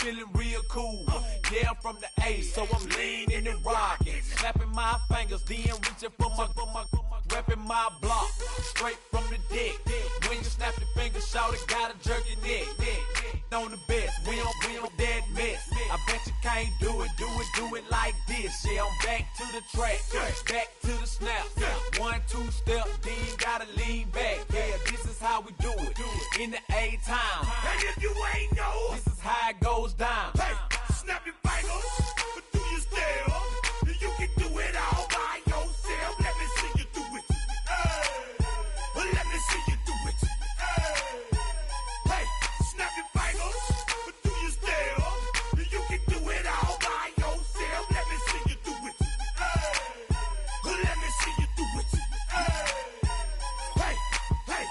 feeling real cool. Yeah, I'm from the A, so I'm leaning and rocking. Snapping my fingers, then reaching for my repping my block. Straight from the deck. When you snap your fingers, shout it, got a jerky neck. On the best, we don't that mess. I bet you can't do it like this. Yeah, I'm back to the track, back to the snap. 1, 2 step, then gotta lean back. Yeah, this is how we do it in the A-time. And if you ain't know, this is how it goes down. Hey, snap your fingers, do your step. You can do it all by yourself. Let me see you do it. Hey, let me see you do it. Hey, snap your fingers, do your step. You can do it all by yourself. Let me see you do it. Let me see you do it. Hey, hey.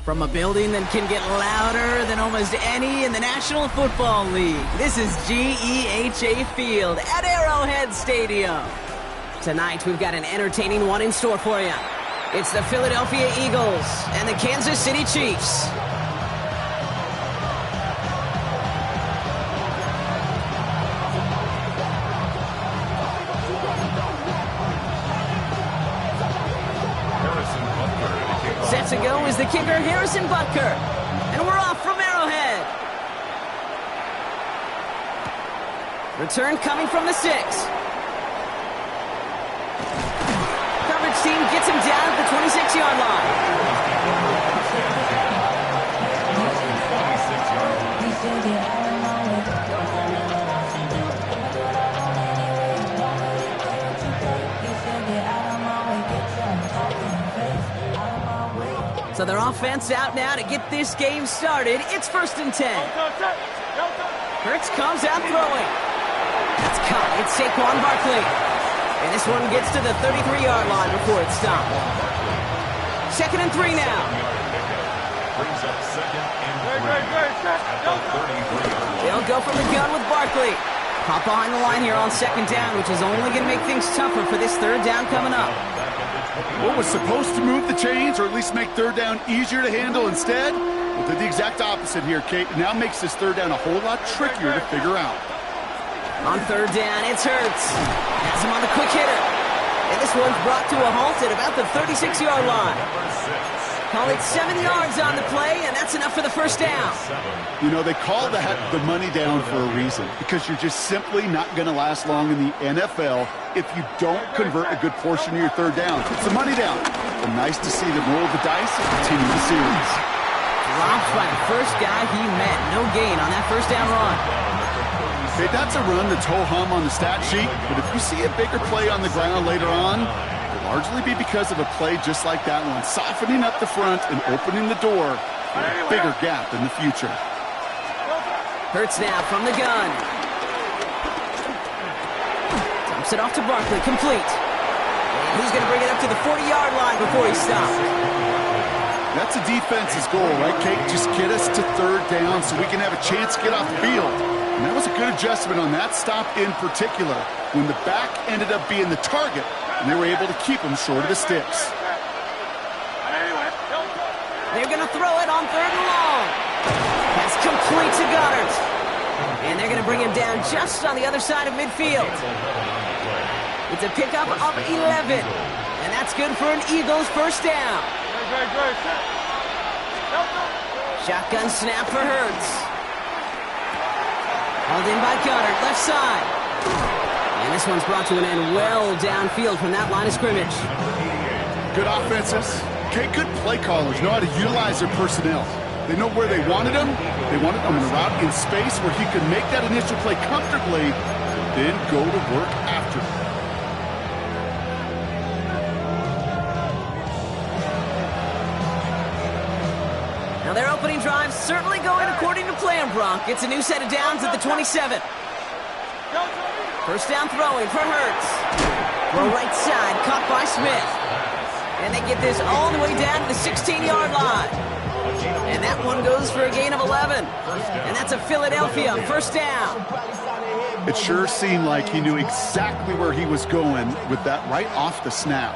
From a building that can get louder than almost any in the National Football League, this is GEHA Field at Arrowhead Stadium. Tonight, we've got an entertaining one in store for you. It's the Philadelphia Eagles and the Kansas City Chiefs. Set to go is the kicker, Harrison Butker. And we're off from Arrowhead. Return coming from the 6. Coverage team gets him down at the 26-yard line. So their offense out now to get this game started. It's 1st and 10. Hurts comes out throwing. That's caught. It's Saquon Barkley. And this one gets to the 33-yard line before it's stopped. 2nd and 3 now. Brings up 2nd and 3. They'll go from the gun with Barkley. Pop behind the line here on 2nd down, which is only going to make things tougher for this 3rd down coming up. What was supposed to move the chains, or at least make 3rd down easier to handle instead? Well, did the exact opposite here, Kate. It now makes this 3rd down a whole lot trickier to figure out. On 3rd down, it's Hurts. Has him on the quick hitter. And this one's brought to a halt at about the 36-yard line. Call it 7 yards on the play, and that's enough for the 1st down. You know, they call that the money down for a reason, because you're just simply not going to last long in the NFL if you don't convert a good portion of your 3rd down. It's the money down. And nice to see them roll the dice and continue the series. Dropped by the first guy he met. No gain on that 1st down run. Okay, that's a run that's ho-hum on the stat sheet, but if you see a bigger play on the ground later on, it'll largely be because of a play just like that one, softening up the front and opening the door for a bigger gap in the future. Hurts now from the gun. Dumps it off to Barkley, complete. And he's going to bring it up to the 40-yard line before he stops. That's a defense's goal, right, Kate? Just get us to 3rd down so we can have a chance to get off the field. And that was a good adjustment on that stop in particular, when the back ended up being the target, and they were able to keep him short of the sticks. They're going to throw it on 3rd and long. That's complete to Goddard. And they're going to bring him down just on the other side of midfield. It's a pickup of 11. And that's good for an Eagles 1st down. Shotgun snap for Hurts. Hauled in by Goddard, left side. And this one's brought to an end well downfield from that line of scrimmage. Good offenses. Okay, good play callers know how to utilize their personnel. They know where they wanted him. They wanted him in a route in space where he could make that initial play comfortably, then go to work after. Now they're opening drive certainly going according to plan, Brock. It's a new set of downs at the 27. First down throwing for Hurts. Throw right side, caught by Smith. And they get this all the way down to the 16-yard line. And that one goes for a gain of 11. And that's a Philadelphia first down. It sure seemed like he knew exactly where he was going with that right off the snap.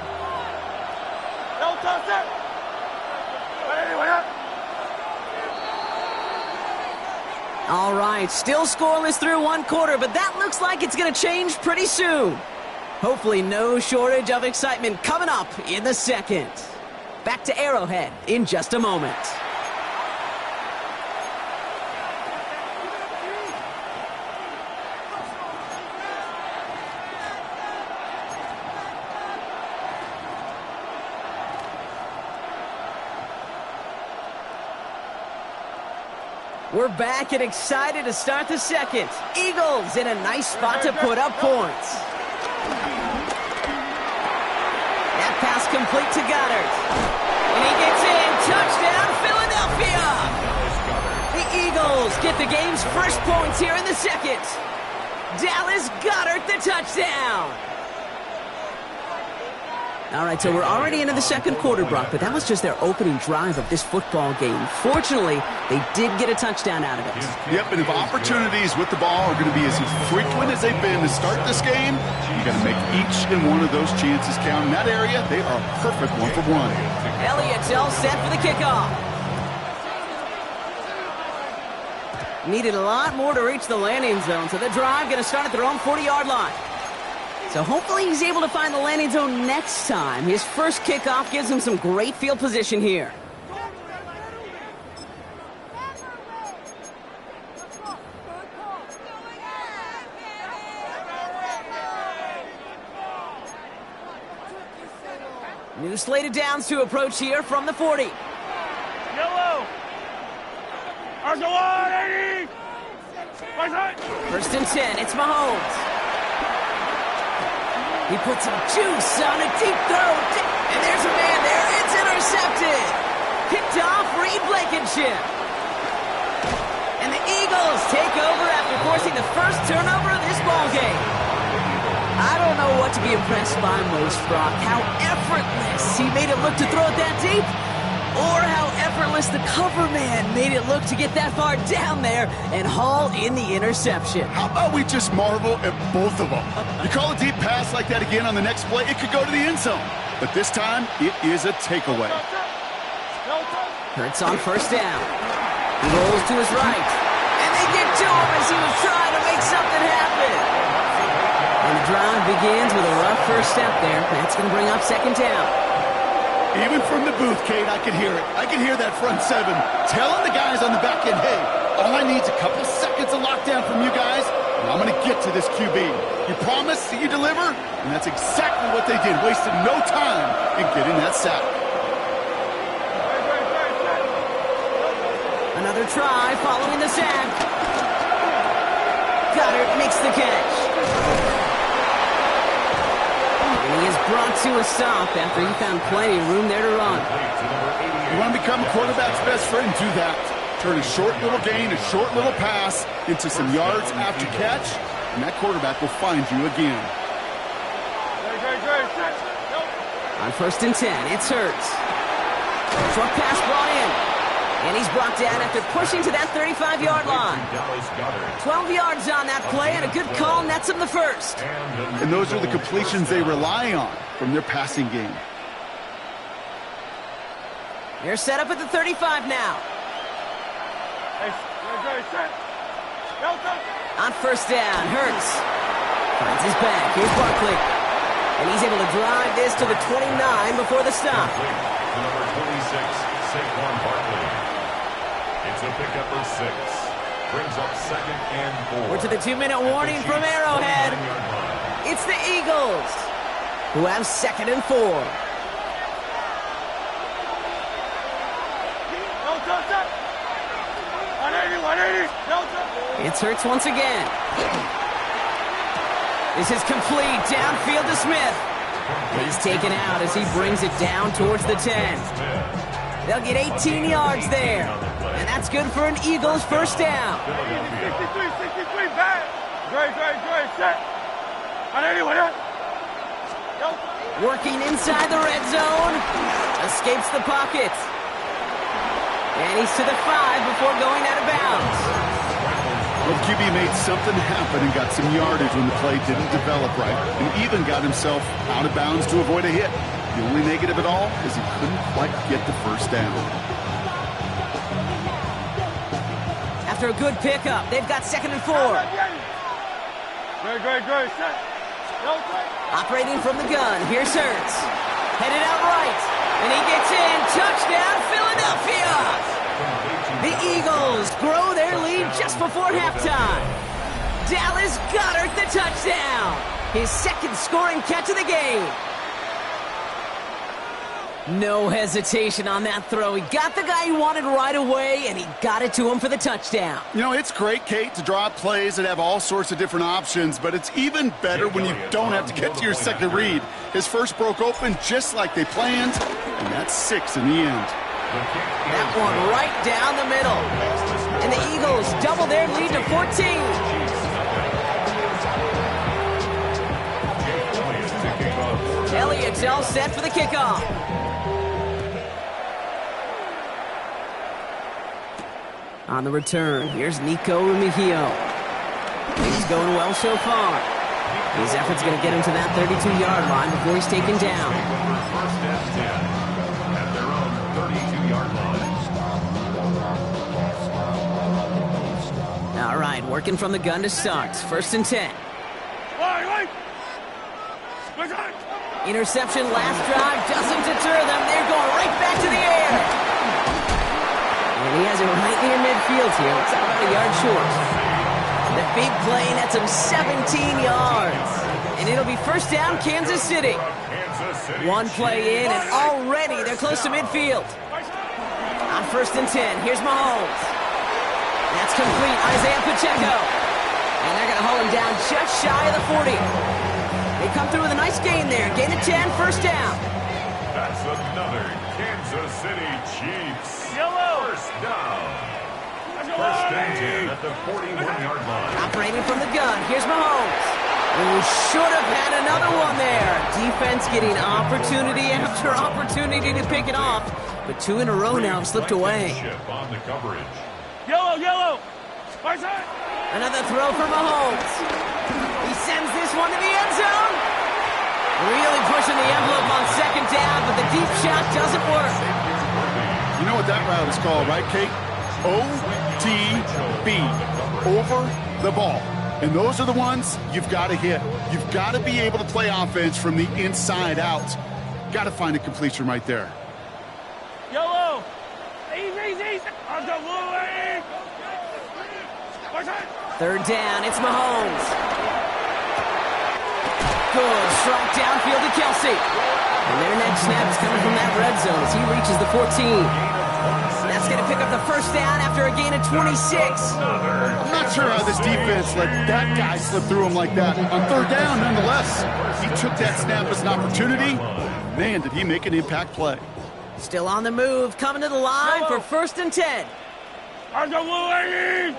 All right, still scoreless through one quarter, but that looks like it's going to change pretty soon. Hopefully no shortage of excitement coming up in the second. Back to Arrowhead in just a moment. We're back and excited to start the second. Eagles in a nice spot to put up points. That pass complete to Goddard. And he gets in. Touchdown, Philadelphia! The Eagles get the game's first points here in the second. Dallas Goedert the touchdown. All right, so we're already into the second quarter, Brock, but that was just their opening drive of this football game. Fortunately, they did get a touchdown out of it. Yep, and if opportunities with the ball are going to be as frequent as they've been to start this game, you got to make each and one of those chances count. In that area, they are a perfect one-for-one. Elliott's all set for the kickoff. Needed a lot more to reach the landing zone, so the drive going to start at their own 40-yard line. So hopefully he's able to find the landing zone next time. His first kickoff gives him some great field position here. New slate of downs to approach here from the 40. Yellow! RG1, 80! First and 10, it's Mahomes. He puts some juice on a deep throw, and there's a man there. It's intercepted. Picked off Reed Blankenship. And the Eagles take over after forcing the first turnover of this ball game. I don't know what to be impressed by most, Brock. How effortless he made it look to throw it that deep, or how effortless the cover man made it look to get that far down there and haul in the interception. How about we just marvel at both of them? You call a deep pass like that again on the next play, it could go to the end zone. But this time, it is a takeaway. Hurts on first down. He rolls to his right. And they get to him as he was trying to make something happen. And the drive begins with a rough first step there. That's going to bring up second down. Even from the booth, Kate, I can hear it. I can hear that front seven telling the guys on the back end, hey, all I need is a couple seconds of lockdown from you guys, and I'm going to get to this QB. You promise that you deliver? And that's exactly what they did, wasted no time in getting that sack. Another try following the sack. Goddard makes the catch. And he is brought to a stop after he found plenty of room there to run. You want to become a quarterback's best friend? Do that. Turn a short little gain, a short little pass into some yards after catch, and that quarterback will find you again. On first and 10, it's Hurts. Short pass brought in. And he's brought down after pushing to that 35-yard line. 12 yards on that play, and a good call nets him the first. And those are the completions they rely on from their passing game. They're set up at the 35 now. On first down, Hurts finds his back. Here's Barkley. And he's able to drive this to the 29 before the stop. Number 26, Saquon Barkley. It's a pickup of 6. Brings up second and 4. We're to the 2-minute warning from Arrowhead. It's the Eagles, who have second and 4. It's Hurts once again. This is complete downfield to Smith. He's taken out as he brings it down towards the 10. They'll get 18 yards there. And That's good for an Eagles first down. 63, back. Great, set. On anyone, Working inside the red zone. Escapes the pocket. And he's to the 5 before going out of bounds. Well, QB made something happen and got some yardage when the play didn't develop right, and even got himself out of bounds to avoid a hit. The only negative at all is he couldn't quite get the first down. After a good pickup, they've got 2nd and 4. Great, set. Operating from the gun, here's Hurts. Headed out right, and he gets in. Touchdown, Philadelphia! The Eagles grow their lead just before halftime. Dallas Goedert the touchdown. His 2nd scoring catch of the game. No hesitation on that throw. He got the guy he wanted right away, and he got it to him for the touchdown. You know, it's great, Kate, to draw up plays that have all sorts of different options, but it's even better when you don't have to get to your second read. His first broke open just like they planned, and that's 6 in the end. That one right down the middle. And the Eagles double their lead to 14. Elliott's all set for the kickoff. On the return, here's Nico Remigio. Things going well so far. His effort's going to get him to that 32-yard line before he's taken down. First and 10 at their own 32-yard line. All right, working from the gun to start. 1st and 10. Interception last drive doesn't deter them. They're going right back to the air. And he has it right near midfield here. It's about a yard short. The big play nets him 17 yards. And it'll be first down, Kansas City. One play in, and already they're close to midfield. On 1st and 10, here's Mahomes. That's complete, Isaiah Pacheco. And they're going to hold him down just shy of the 40. They come through with a nice gain there. Gain of 10, first down. That's another Kansas City Chiefs. Yellow. First down. First and 10 at the 41-yard line. Operating from the gun, here's Mahomes. Who should have had another one there. Defense getting opportunity after opportunity to pick it off. But 2 in a row now have slipped away. On the coverage. Yellow. Another throw for Mahomes. He sends this one to the end zone. Really pushing the envelope on 2nd down, but the deep shot doesn't work. You know what that route is called, right, Kate? OTB, over the ball. And those are the ones you've got to hit. You've got to be able to play offense from the inside out. Got to find a completion right there. Yellow. Easy. On the way. 3rd down, it's Mahomes. Good, strike downfield to Kelsey. And their next snap is coming from that red zone as he reaches the 14. That's going to pick up the first down after a gain of 26. I'm not sure how this defense let that guy slip through him like that. On 3rd down, nonetheless, he took that snap as an opportunity. Man, did he make an impact play. Still on the move, coming to the line for 1st and 10. On the way.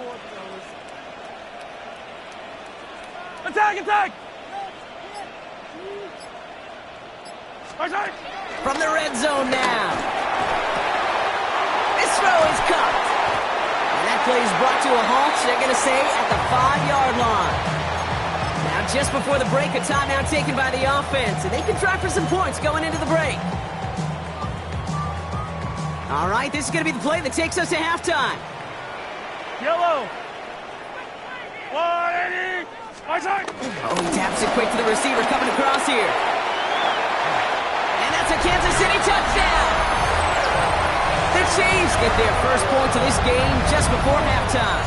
Attack! From the red zone now. This throw is cut. And that play is brought to a halt, they're going to say, at the 5-yard line. Now, just before the break, a timeout taken by the offense, and they can try for some points going into the break. All right, this is going to be the play that takes us to halftime. Yellow. 180. Oh, he taps it quick to the receiver coming across here. And that's a Kansas City touchdown. The Chiefs get their first points of this game just before halftime.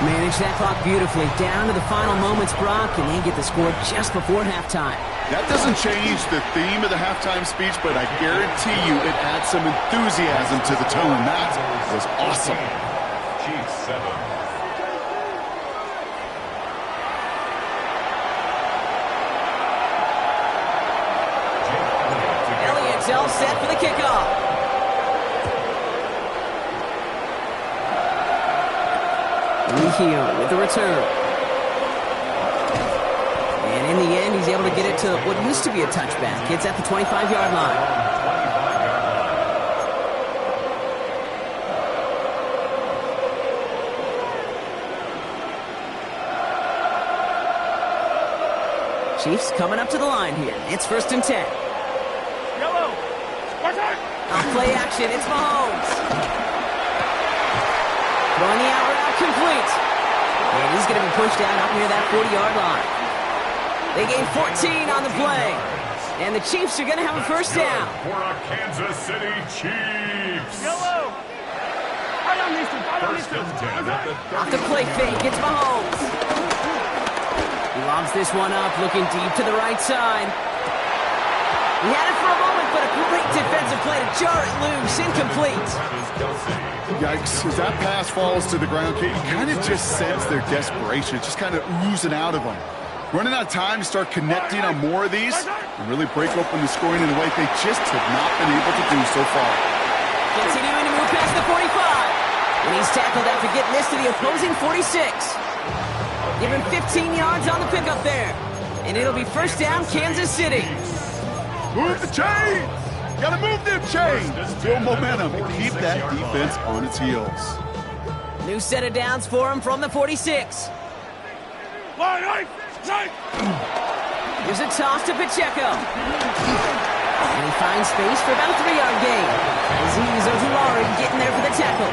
Manage that clock beautifully down to the final moments, Brock, and they get the score just before halftime. That doesn't change the theme of the halftime speech, but I guarantee you it adds some enthusiasm to the tone. That was awesome. Chiefs 7. Elliott's all set for the kickoff. Mejia with the return. And in the end, he's able to get it to what used to be a touchback. It's at the 25-yard line. Chiefs coming up to the line here. It's 1st and 10. Yellow. Off play action. It's Mahomes. Throwing the out route complete. And he's going to be pushed down up near that 40-yard line. They gain 14 on the play. And the Chiefs are going to have a first down. For a Kansas City Chiefs. Yellow. I don't need to. First and 10 at the Off the play fake. It's Mahomes. He lobs this one up, looking deep to the right side. He had it for a moment, but a great defensive play to jar it loose. Incomplete. Yikes. As that pass falls to the ground, Kate, you kind of just sense their desperation. It's just kind of oozing out of them. Running out of time to start connecting on more of these and really break open the scoring in a way they just have not been able to do so far. Continuing to move past the 45. And he's tackled after getting this to the opposing 46. Give him 15 yards on the pickup there. And it'll be first down, Kansas City. Move the chains! Gotta move them chains! Build momentum and keep that defense on its heels. New set of downs for him from the 46. Line. Here's a toss to Pacheco. And he finds space for about a 3-yard gain. Azeez Ojulari getting there for the tackle.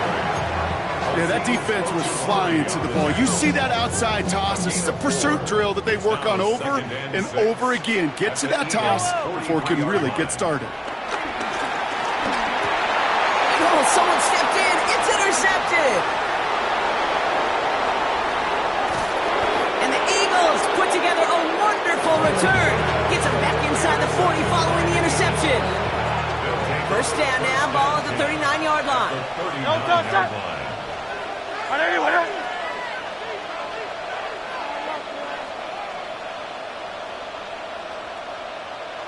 Yeah, that defense was flying to the ball. You see that outside toss. This is a pursuit drill that they work on over and over again. Get to that toss before it can really get started. Oh, someone stepped in. It's intercepted. And the Eagles put together a wonderful return. Gets him back inside the 40 following the interception. First down now, ball at the 39-yard line. No touchdown. Whatever.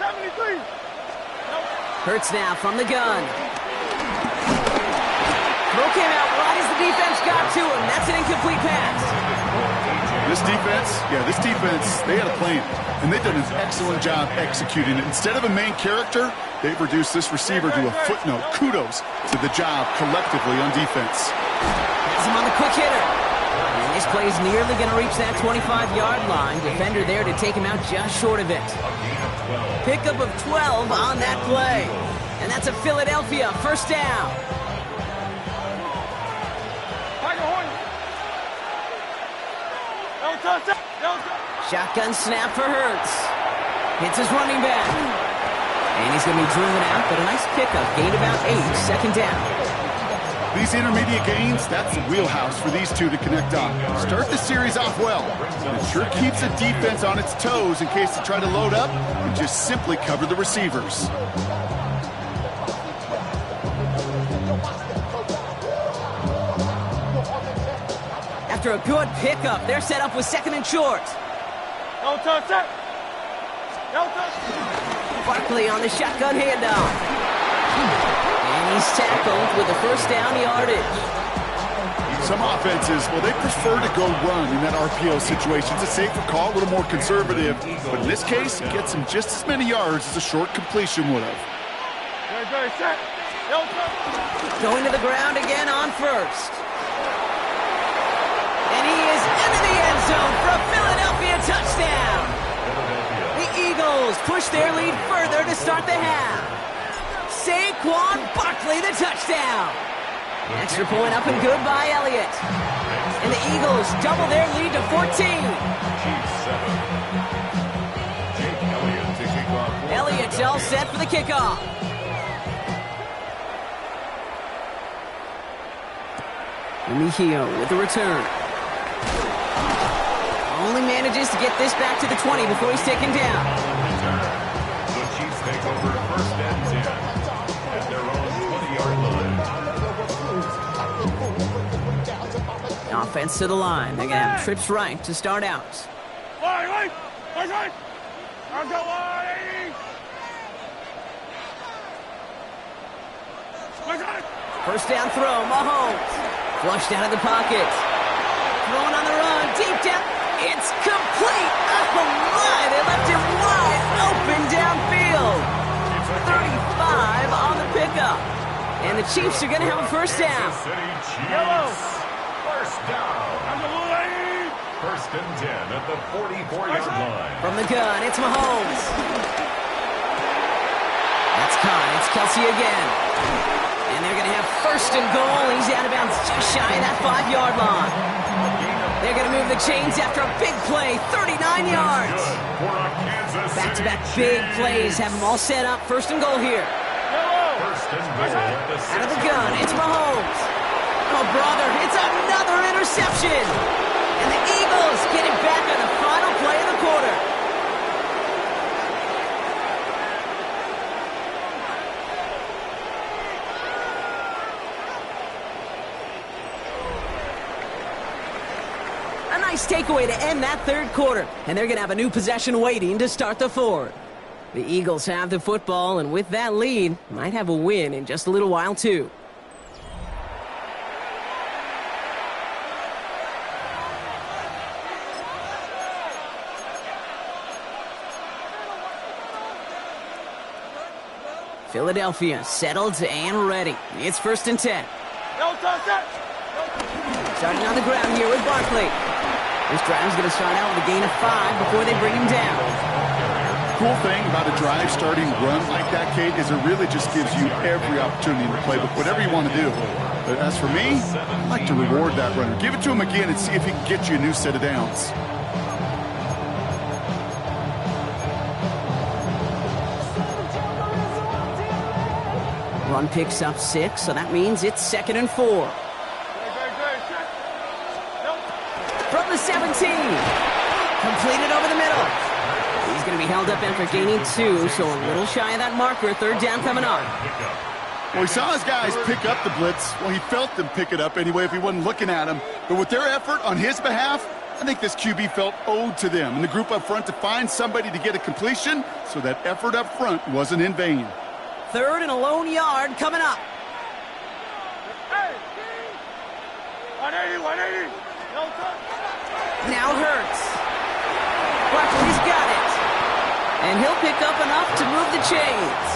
73. Hurts now from the gun. Throw came out wide as the defense got to him. That's an incomplete pass. This defense, they had a plan, and they've done an excellent job executing it. Instead of a main character, they've reduced this receiver to a footnote. Kudos to the job collectively on defense. Has him on the quick hitter. And this play is nearly going to reach that 25-yard line. Defender there to take him out just short of it. Pickup of 12 on that play. And that's a Philadelphia first down. Shotgun snap for Hurts. Hits his running back. And he's going to be driven out, but a nice pickup. Gained about 8, second down. These intermediate gains, that's the wheelhouse for these two to connect on. Start the series off well. It sure keeps the defense on its toes in case they try to load up and just simply cover the receivers. After a good pickup, they're set up with second and short. No touchdown. Barkley on the shotgun handoff. And he's tackled with the first down yardage. Some offenses, well, they prefer to go run in that RPO situation. It's a safer call, a little more conservative. But in this case, it gets him just as many yards as a short completion would have. Very set. Going to the ground again on first. And he is into the end zone for a Philadelphia touchdown. The Eagles push their lead further to start the half. Saquon Barkley, the touchdown. Extra point up and good by Elliott. And the Eagles double their lead to 14. Elliott's all set for the kickoff. Mejia with the return. Only manages to get this back to the 20 before he's taken down. The Chiefs take over first and 10 at their own 20-yard line. Offense to the line. They're going to have trips right to start out. Line. I'm going. First down throw, Mahomes. Flushed out of the pocket. throwing on the run, deep down. It's complete. Oh, my. They left him wide open downfield. 35 on the pickup. And the Chiefs are going to have a first down. Yellow. First down. First and 10 at the 44-yard line. From the gun, it's Mahomes. That's caught. It's Kelsey again. And they're going to have first and goal. He's out of bounds just shy of that 5-yard line. They're going to move the chains after a big play, 39 yards. Back-to-back big plays have them all set up. First and goal here. First and goal at the 6. Out of the gun, it's Mahomes. Oh, brother, it's another interception. And the Eagles get it back on the final play of the quarter. A nice takeaway to end that third quarter. And they're going to have a new possession waiting to start the fourth. The Eagles have the football, and with that lead, might have a win in just a little while, too. Philadelphia settled and ready. It's first and 10. Starting on the ground here with Barkley. This drive's going to start out with a gain of 5 before they bring him down. Cool thing about a drive starting run like that, Kate, is it really just gives you every opportunity to play whatever you want to do. But as for me, I like to reward that runner. Give it to him again and see if he can get you a new set of downs. Run picks up 6, so that means it's second and 4. From the 17. Completed over the middle. He's going to be held up after gaining 2, so a little shy of that marker. Third down coming up. Well, he saw his guys pick up the blitz. Well, he felt them pick it up anyway if he wasn't looking at him. But with their effort on his behalf, I think this QB felt owed to them and the group up front to find somebody to get a completion, so that effort up front wasn't in vain. Third and a lone yard coming up. 180. Now Hurts. Barkley's got it. And he'll pick up enough to move the chains.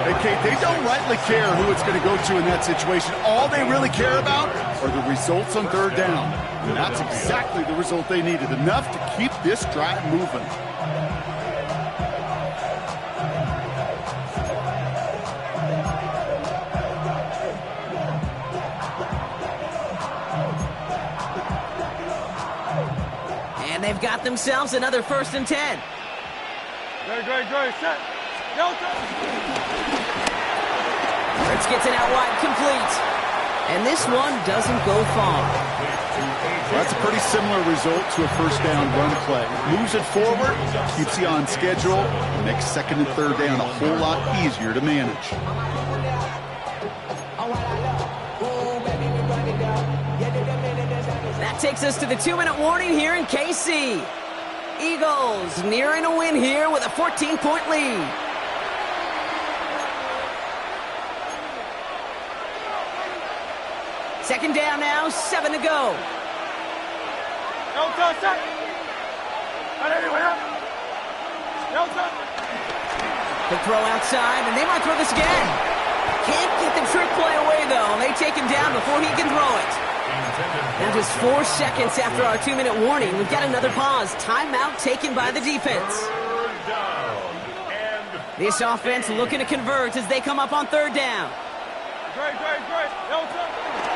Hey, Kate, they don't rightly care who it's going to go to in that situation. All they really care about are the results on third down. And that's exactly the result they needed. Enough to keep this drive moving. And they've got themselves another first and 10. Great. Set. Hurts gets it out wide, complete. And this one doesn't go far. Well, that's a pretty similar result to a first down run play. Moves it forward, keeps you on schedule, and makes second and third down a whole lot easier to manage. That takes us to the 2-minute warning here in KC. Eagles nearing a win here with a 14-point lead. Second down now, 7 to go. The throw outside, and they might throw this again. Can't get the trick play away, though. They take him down before he can throw it. Now just 4 seconds after our 2-minute warning, we've got another pause. Timeout taken by the defense. This offense looking to convert as they come up on third down.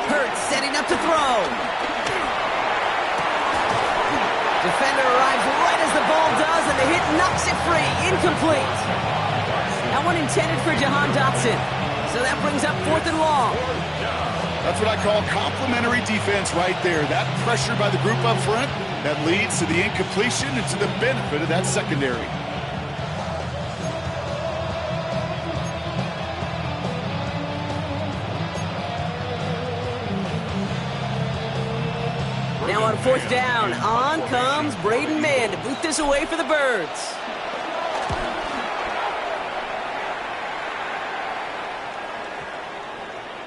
Hurts setting up to throw. Defender arrives right as the ball does, and the hit knocks it free. Incomplete. That one intended for Jahan Dotson. So that brings up 4th and long. That's what I call complimentary defense right there. That pressure by the group up front, that leads to the incompletion and to the benefit of that secondary. Now on 4th down, on comes Braden Mann to boot this away for the Birds.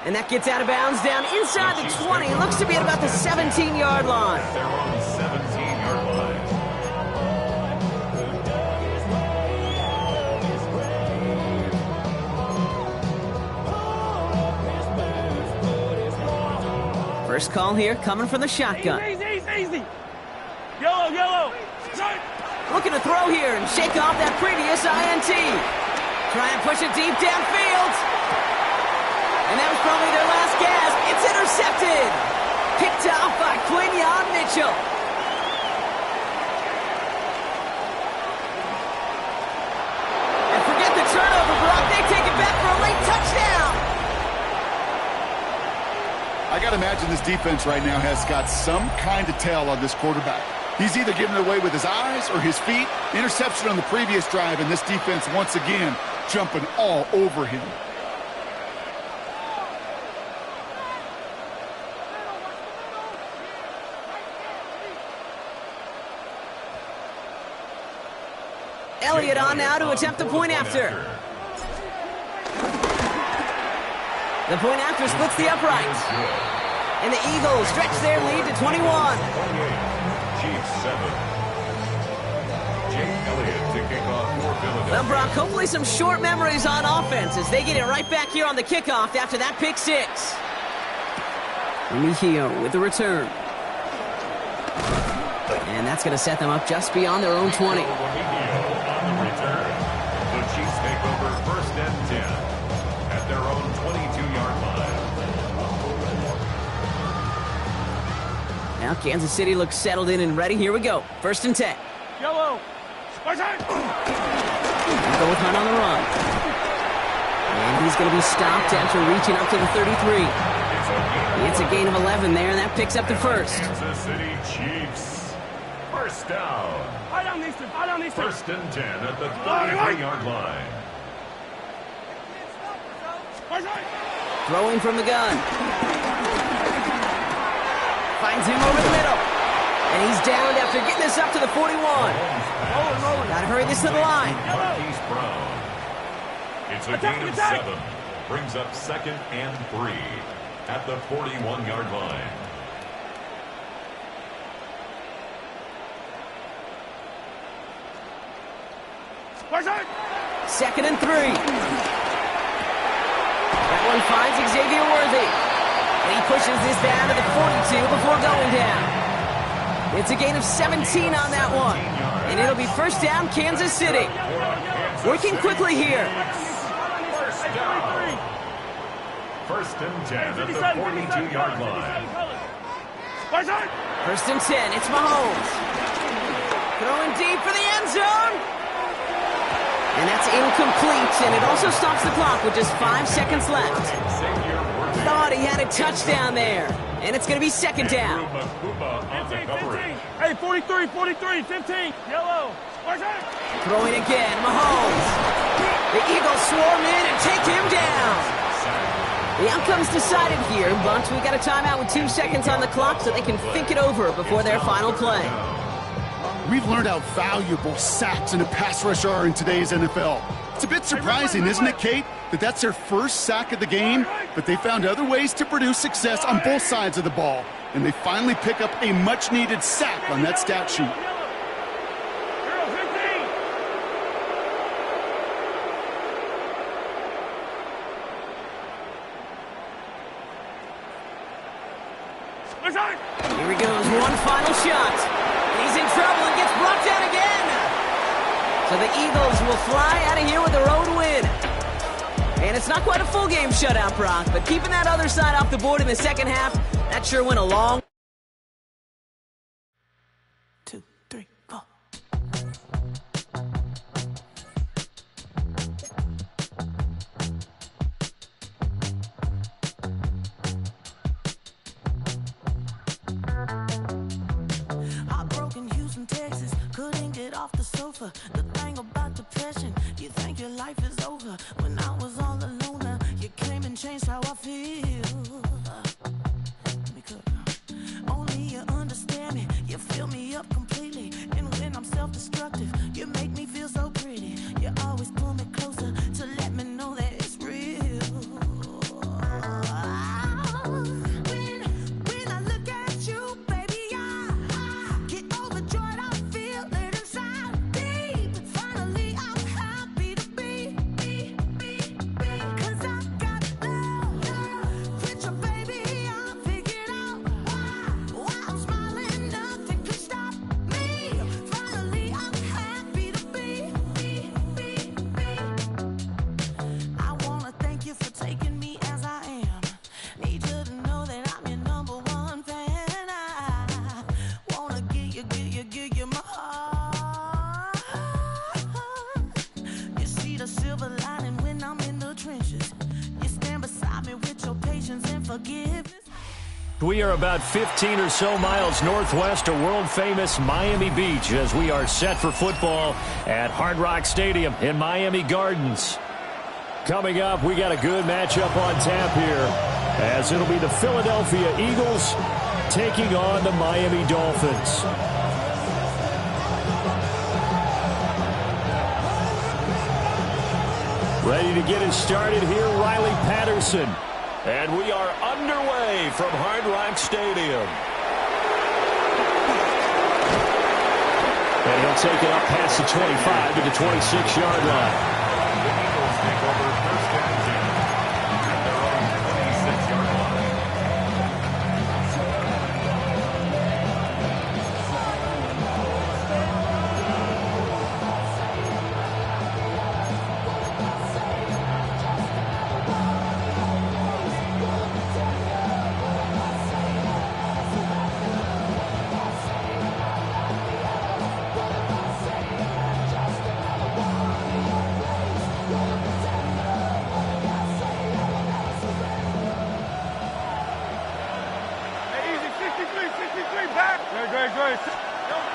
And that gets out of bounds down inside the 20. Looks to be at about the 17-yard line. They're on the 17-yard line. First call here coming from the shotgun. Easy. Yellow. Right. Looking to throw here and shake off that previous INT. Try and push it deep downfield. And that was probably their last gasp. It's intercepted. Picked off by Quinyon Mitchell. And forget the turnover, Brock. They take it back for a late touchdown. I got to imagine this defense right now has got some kind of tail on this quarterback. He's either giving it away with his eyes or his feet. Interception on the previous drive, and this defense once again jumping all over him. Elliott on now to attempt the point after. The point after splits the uprights. And the Eagles stretch their lead to 21. Chiefs 7. Jake Elliott to kick off for Philadelphia. Well, Brock, hopefully some short memories on offense as they get it right back here on the kickoff after that pick six. Mejio with the return. And that's going to set them up just beyond their own 20. On the return. The Chiefs take over 1st and 10 at their own 22-yard line. Now Kansas City looks settled in and ready. Here we go. 1st and 10. Yellow. Right side. Go with Hunt on the run. And he's going to be stopped after reaching up to the 33. It's a gain of 11 there, and that picks up the first. Kansas City Chiefs. 1st down. I don't need to. 1st and 10 at the 33-yard line. Right side. Throwing from the gun. Finds him over the middle. And he's downed after getting this up to the 41. Gotta hurry this to the line. Marquise Brown. It's a gain of 7. Brings up 2nd and 3 at the 41-yard line. Right side. 2nd and 3. That one finds Xavier Worthy. And he pushes this down to the 42 before going down. It's a gain of 17 on that one. And it'll be 1st down, Kansas City. Working quickly here. 1st down. 1st and 10 at the 42-yard line. Right side. 1st and 10, it's Mahomes. Throwing deep for the end zone. And that's incomplete, and it also stops the clock with just 5 seconds left. Thought he had a touchdown there. And it's going to be 2nd down. 15. Hey, 43, 15. Yellow. Right side. Throwing again, Mahomes. The Eagles swarm in and take him down. The outcome's decided here, but we got a timeout with 2 seconds on the clock so they can think it over before their final play. We've learned how valuable sacks in a pass rush are in today's NFL. It's a bit surprising, isn't it, Kate, that that's their first sack of the game, but they found other ways to produce success on both sides of the ball, and they finally pick up a much-needed sack on that stat sheet. Here he goes, one final shot. He's in trouble and gets brought down again. So the Eagles will fly out of here with a road win. And it's not quite a full game shutout, Brock, but keeping that other side off the board in the second half, that sure went a long. 2, 3, 4. Heartbroken Houston, Texas, couldn't get off the sofa. The thing about depression, you think your life is over. When I was all alone, you came and changed how I feel. Only you understand me, you fill me up completely. And when I'm self-destructive, you make me feel so pretty. You always pull me closer to let me know that it's real. forgiveness. We are about 15 or so miles northwest of world-famous Miami Beach as we are set for football at Hard Rock Stadium in Miami Gardens. Coming up, we got a good matchup on tap here as it'll be the Philadelphia Eagles taking on the Miami Dolphins. Ready to get us started here, Riley Patterson. And we are underway from Hard Rock Stadium. And he'll take it up past the 25 to the 26-yard line. The Eagles take over first and 10 at their own 26-yard line.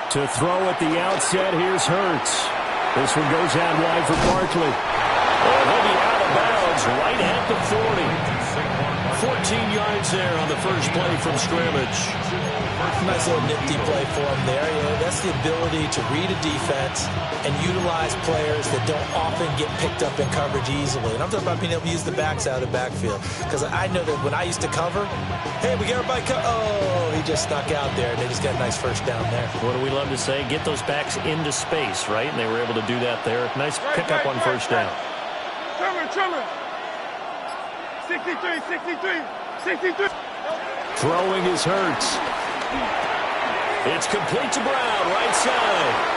To throw at the outset, here's Hurts. This one goes out wide for Barkley. Oh, he'll be out of bounds right at the 40. 14 yards there on the first play from scrimmage. Nice little nifty play for him there. Yeah, that's the ability to read a defense and utilize players that don't often get picked up in coverage easily. And I'm talking about being able to use the backs out of the backfield. Because I know that when I used to cover, hey, we got everybody oh, he just snuck out there. And they just got a nice first down there. What do we love to say? Get those backs into space, right? And they were able to do that there. Nice pickup on first down. Trimmer. 63. Throwing is Hurts. It's complete to Brown, right side.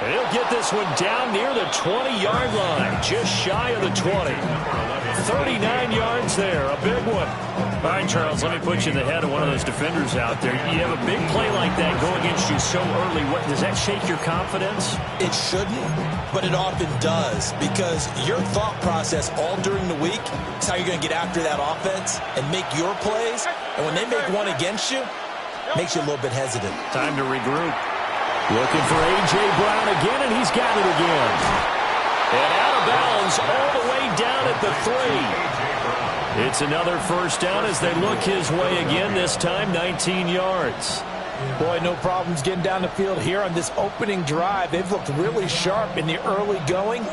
And he'll get this one down near the 20-yard line, just shy of the 20. 39 yards there, a big one. All right, Charles, let me put you in the head of one of those defenders out there. You have a big play like that go against you so early. What, does that shake your confidence? It shouldn't, but it often does, because your thought process all during the week is how you're going to get after that offense and make your plays. And when they make one against you, it makes you a little bit hesitant. Time to regroup. Looking for A.J. Brown again, and he's got it again. And out of bounds all the way down at the 3. It's another first down as they look his way again, this time 19 yards. Boy, no problems getting down the field here on this opening drive. They've looked really sharp in the early going,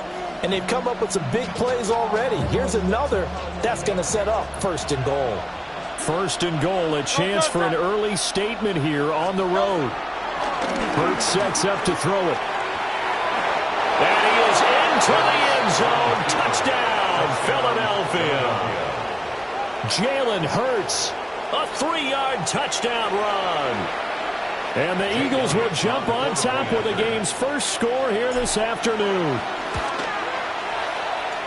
and they've come up with some big plays already. Here's another that's going to set up first and goal. First and goal, a chance for an early statement here on the road. Hurts sets up to throw it. And he is into the end zone. Touchdown, Philadelphia. Jalen Hurts, a 3-yard touchdown run. And the Eagles will jump on top with the game's first score here this afternoon.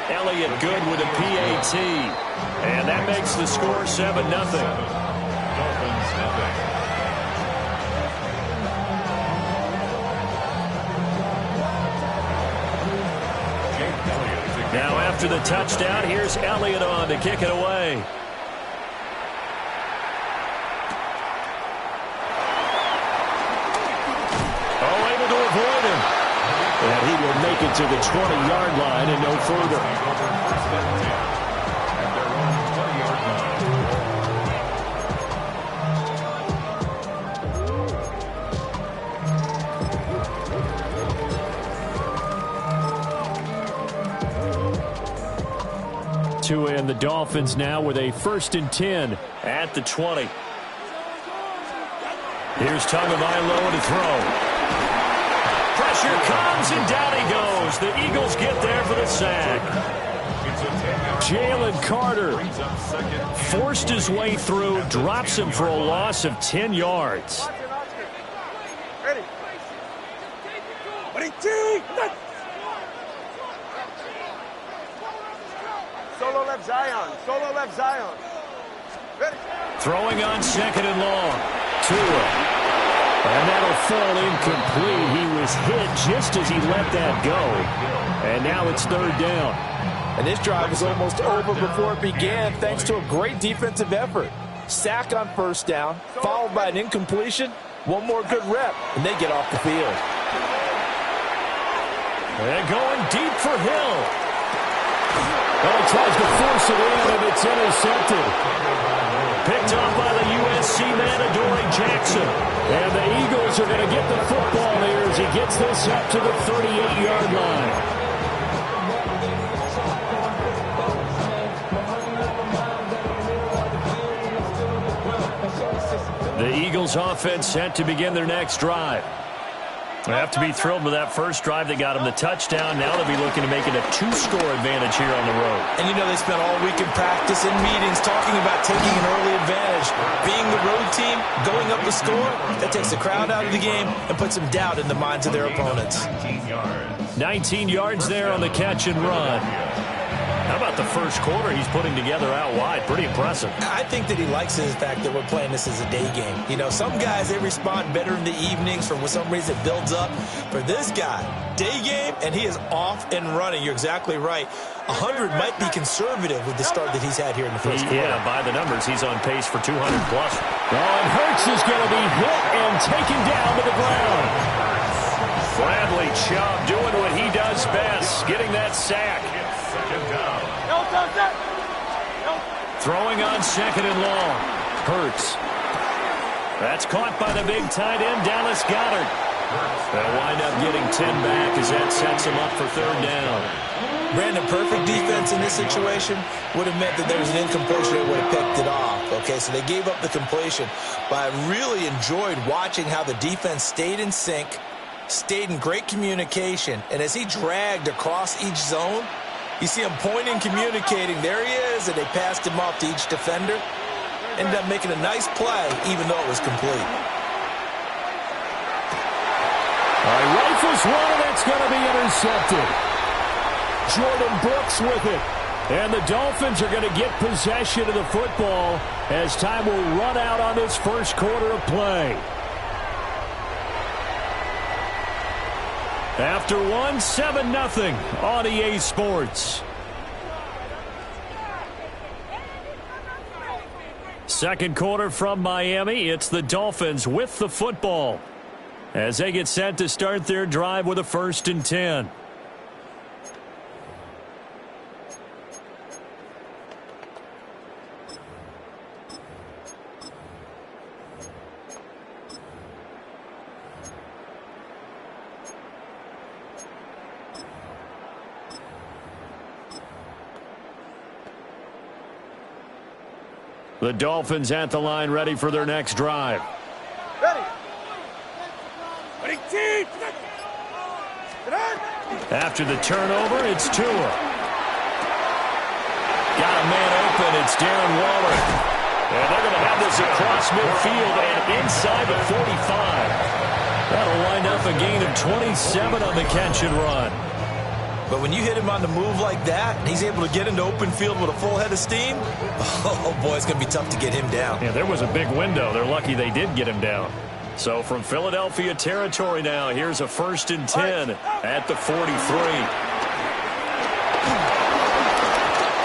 Elliott good with a PAT. And that makes the score 7-0. Dolphins nothing. Now after the touchdown, here's Elliott on to kick it away. Oh, able to avoid him. And he will make it to the 20-yard line and no further. At their own 20-yard line. And the Dolphins now with a 1st and 10 at the 20. Here's Tagovailoa to throw. Pressure comes and down he goes. The Eagles get there for the sack. Jalen Carter forced his way through, drops him for a loss of 10 yards. Ready. Solo left Zion. Ready. Throwing on 2nd and long. Tua. And that'll fall incomplete. He was hit just as he let that go. And now it's 3rd down. And this drive was almost over before it began thanks to a great defensive effort. Sack on first down, followed by an incompletion. One more good rep, and they get off the field. And going deep for Hill. Well, he tries to force it in, and it's intercepted. Picked off by the USC man, Adoree Jackson. And the Eagles are going to get the football here as he gets this up to the 38-yard line. The Eagles offense set to begin their next drive. They have to be thrilled with that first drive. They got them the touchdown. Now they'll be looking to make it a 2-score advantage here on the road. And you know they spent all week in practice and meetings talking about taking an early advantage. Being the road team, going up the score, that takes the crowd out of the game and puts some doubt in the minds of their opponents. 19 yards there on the catch and run. How about the first quarter he's putting together out wide? Pretty impressive. I think that he likes the fact that we're playing this as a day game. You know, some guys, they respond better in the evenings. For some reason, it builds up. For this guy, day game, and he is off and running. You're exactly right. 100 might be conservative with the start that he's had here in the first quarter. Yeah, by the numbers, he's on pace for 200-plus. And Hurts is going to be hit and taken down to the ground. Bradley Chubb doing what he does best, getting that sack. Throwing on second and long. Hurts. That's caught by the big tight end, Dallas Goedert. They'll wind up getting 10 back as that sets him up for third down. Brandon, perfect defense in this situation would have meant that there was an incompletion that would have picked it off. Okay, so they gave up the completion. But I really enjoyed watching how the defense stayed in sync, stayed in great communication, and as he dragged across each zone, you see him pointing, communicating. There he is, and they passed him off to each defender. Ended up making a nice play, even though it was complete. All right, rifles one, and that's going to be intercepted. Jordan Brooks with it. And the Dolphins are going to get possession of the football as time will run out on this first quarter of play. After 7-0 on EA Sports. Second quarter from Miami. It's the Dolphins with the football as they get set to start their drive with a 1st and 10. The Dolphins at the line, ready for their next drive. Ready. Ready, team. After the turnover, it's Tua. Got a man open. It's Darren Waller. And they're going to have this across midfield and inside the 45. That'll wind up a gain of 27 on the catch and run. But when you hit him on the move like that, and he's able to get into open field with a full head of steam, oh boy, it's going to be tough to get him down. Yeah, there was a big window. They're lucky they did get him down. So from Philadelphia territory now, here's a 1st and 10 at the 43.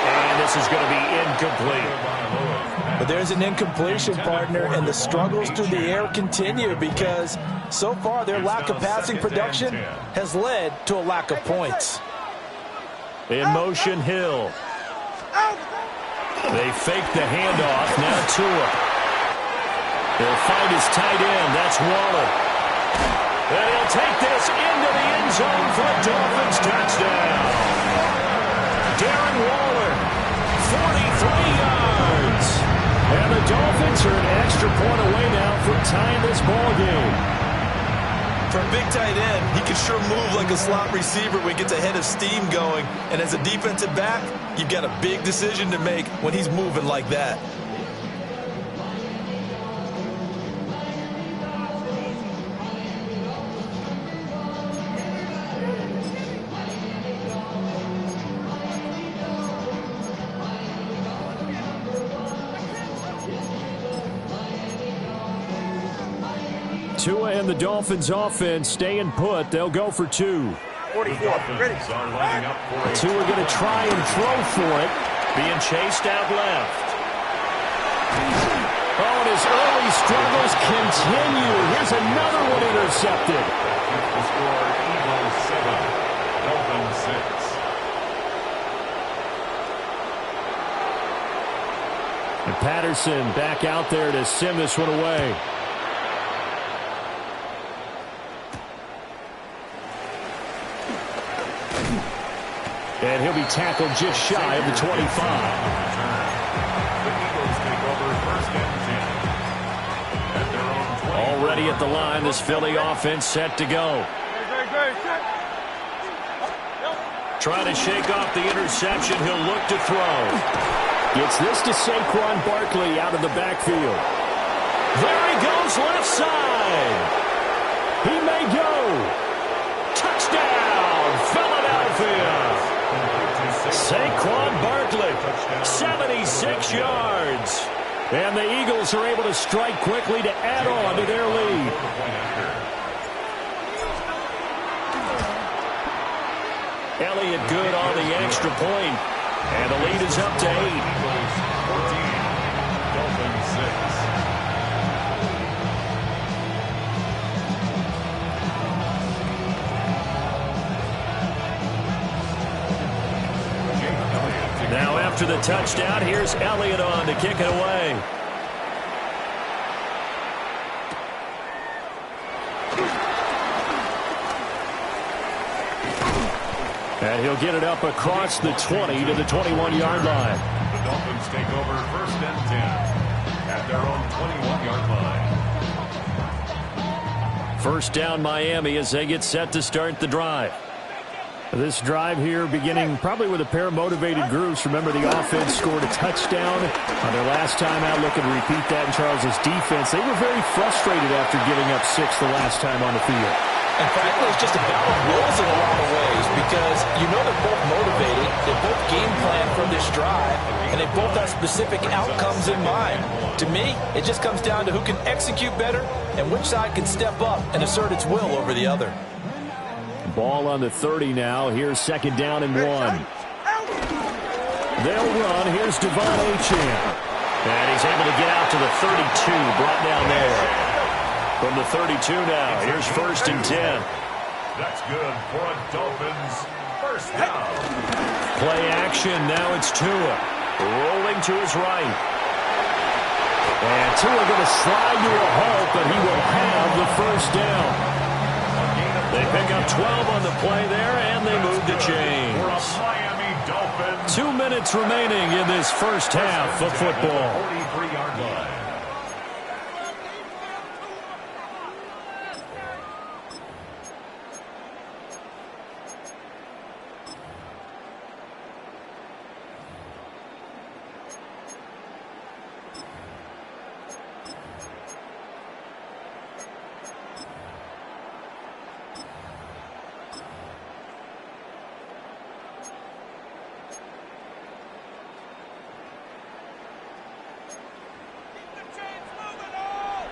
And this is going to be incomplete. But there's an incompletion, partner, and the struggles through the air continue because so far their lack of passing production has led to a lack of points. In motion, Hill. They fake the handoff. Now Tua. He'll find his tight end. That's Waller. And he'll take this into the end zone for a Dolphins touchdown. Darren Waller, 43 yards. And the Dolphins are an extra point away now from tying this ball game. For a big tight end, he can sure move like a slot receiver when he gets a head of steam going. And as a defensive back, you've got a big decision to make when he's moving like that. Tua and the Dolphins offense staying put. They'll go for 2. 44. Ready. Two are going to try and throw for it. Being chased out left. Oh, and his early struggles continue. Here's another one intercepted. The score, Eagles 7, Dolphins 6. And Patterson back out there to send this one away. And he'll be tackled just shy of the 25. The Eagles take over first and 10. At their own 20. Already at the line, this Philly offense set to go. Trying to shake off the interception. He'll look to throw. Gets this to Saquon Barkley out of the backfield. There he goes, left side. He may go. Touchdown, Philadelphia. Saquon Barkley, 76 yards. And the Eagles are able to strike quickly to add on to their lead. Elliott good on the extra point. And the lead is up to 8. Eagles 14, Dolphins 6. Now after the touchdown, here's Elliott on to kick it away. And he'll get it up across the 20 to the 21-yard line. The Dolphins take over first and 10 at their own 21-yard line. First down Miami as they get set to start the drive. This drive here beginning probably with a pair of motivated groups. Remember, the offense scored a touchdown on their last time out. Looking to repeat that in Charles's defense. They were very frustrated after giving up 6 the last time on the field. And frankly, it's just a battle of wills in a lot of ways because you know they're both motivated. They both game plan for this drive, and they both have specific outcomes in mind. To me, it just comes down to who can execute better and which side can step up and assert its will over the other. Ball on the 30 now. Here's second down and 1. They'll run. Here's Devon Achane. And he's able to get out to the 32. Brought down there. From the 32 now. Here's first and 10. That's good for a Dolphins first down. Play action. Now it's Tua. Rolling to his right. And Tua going to slide to a halt, but he will have the first down. They pick up 12 on the play there, and they move the chains. 2 minutes remaining in this first half of football. 43-yard line.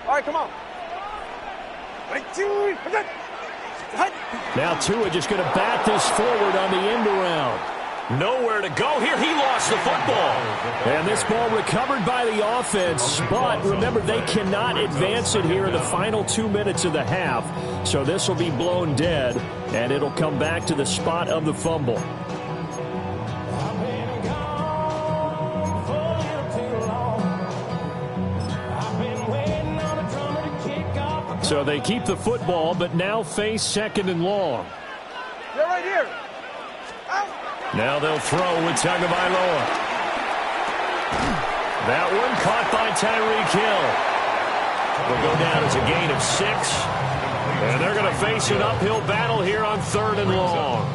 All right, come on. Now Tua just going to bat this forward on the end around. Nowhere to go here. He lost the football. And this ball recovered by the offense. But remember, they cannot advance it here in the final 2 minutes of the half. So this will be blown dead, and it'll come back to the spot of the fumble. So they keep the football, but now face second and long. They're right here. Out. Now they'll throw with Tagovailoa. That one caught by Tyreek Hill. Will go down as a gain of 6. And they're going to face an uphill battle here on third and long.